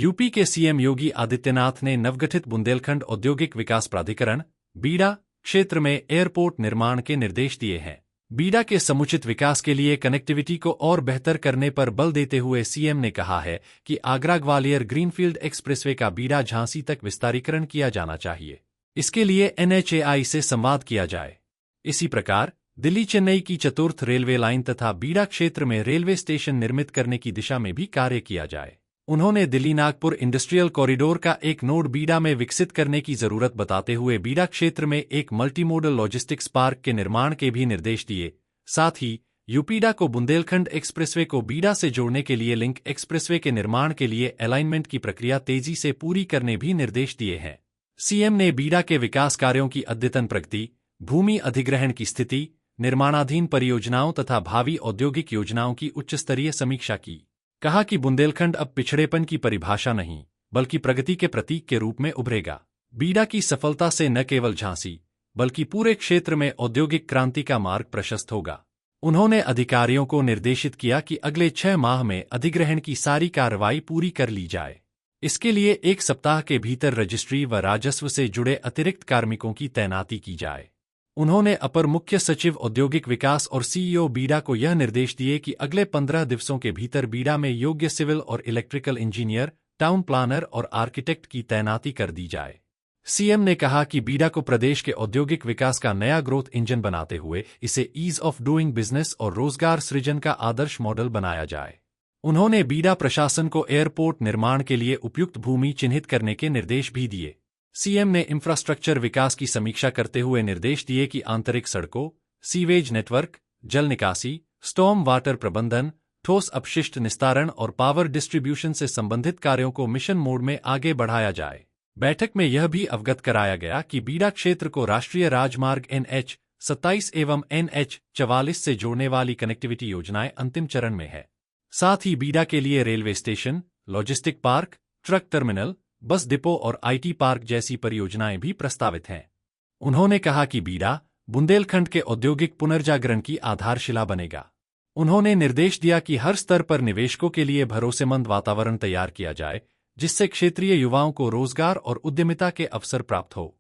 UP के CM Yogi Adityanath ने नवगठित बुंदेलखंड औद्योगिक विकास प्राधिकरण बीडा क्षेत्र में एयरपोर्ट निर्माण के निर्देश दिए हैं। बीडा के समुचित विकास के लिए कनेक्टिविटी को और बेहतर करने पर बल देते हुए सीएम ने कहा है कि आगरा ग्वालियर ग्रीनफील्ड एक्सप्रेसवे का बीडा झांसी तक विस्तारीकरण किया जाना चाहिए। इसके लिए एनएचएआई से संवाद किया जाए। इसी प्रकार दिल्ली चेन्नई की चतुर्थ रेलवे लाइन तथा बीडा क्षेत्र में रेलवे स्टेशन निर्मित करने की दिशा में भी कार्य किया जाए। उन्होंने दिल्ली नागपुर इंडस्ट्रियल कॉरिडोर का एक नोड बीडा में विकसित करने की जरूरत बताते हुए बीडा क्षेत्र में एक मल्टीमोडल लॉजिस्टिक्स पार्क के निर्माण के भी निर्देश दिए। साथ ही यूपीडा को बुंदेलखंड एक्सप्रेसवे को बीडा से जोड़ने के लिए लिंक एक्सप्रेसवे के निर्माण के लिए अलाइनमेंट की प्रक्रिया तेजी से पूरी करने भी निर्देश दिए हैं। सीएम ने बीडा के विकास कार्यों की अद्यतन प्रगति, भूमि अधिग्रहण की स्थिति, निर्माणाधीन परियोजनाओं तथा भावी औद्योगिक योजनाओं की उच्चस्तरीय समीक्षा की। कहा कि बुंदेलखंड अब पिछड़ेपन की परिभाषा नहीं बल्कि प्रगति के प्रतीक के रूप में उभरेगा। बीडा की सफलता से न केवल झांसी बल्कि पूरे क्षेत्र में औद्योगिक क्रांति का मार्ग प्रशस्त होगा। उन्होंने अधिकारियों को निर्देशित किया कि अगले 6 माह में अधिग्रहण की सारी कार्रवाई पूरी कर ली जाए। इसके लिए 1 सप्ताह के भीतर रजिस्ट्री व राजस्व से जुड़े अतिरिक्त कार्मिकों की तैनाती की जाए। उन्होंने अपर मुख्य सचिव औद्योगिक विकास और सीईओ बीडा को यह निर्देश दिए कि अगले 15 दिवसों के भीतर बीडा में योग्य सिविल और इलेक्ट्रिकल इंजीनियर, टाउन प्लानर और आर्किटेक्ट की तैनाती कर दी जाए। सीएम ने कहा कि बीडा को प्रदेश के औद्योगिक विकास का नया ग्रोथ इंजन बनाते हुए इसे ईज ऑफ डूइंग बिजनेस और रोजगार सृजन का आदर्श मॉडल बनाया जाए। उन्होंने बीडा प्रशासन को एयरपोर्ट निर्माण के लिए उपयुक्त भूमि चिन्हित करने के निर्देश भी दिए। सीएम ने इंफ्रास्ट्रक्चर विकास की समीक्षा करते हुए निर्देश दिए कि आंतरिक सड़कों, सीवेज नेटवर्क, जल निकासी, स्टॉर्म वाटर प्रबंधन, ठोस अपशिष्ट निस्तारण और पावर डिस्ट्रीब्यूशन से संबंधित कार्यों को मिशन मोड में आगे बढ़ाया जाए। बैठक में यह भी अवगत कराया गया कि बीडा क्षेत्र को राष्ट्रीय राजमार्ग NH-27 एवं NH-44 से जोड़ने वाली कनेक्टिविटी योजनाएं अंतिम चरण में है। साथ ही बीडा के लिए railway station, logistic park, truck terminal, bus depot और आईटी पार्क जैसी परियोजनाएं भी प्रस्तावित हैं। उन्होंने कहा कि बीडा बुंदेलखंड के औद्योगिक पुनर्जागरण की आधारशिला बनेगा। उन्होंने निर्देश दिया कि हर स्तर पर निवेशकों के लिए भरोसेमंद वातावरण तैयार किया जाए, जिससे क्षेत्रीय युवाओं को रोजगार और उद्यमिता के अवसर प्राप्त हो।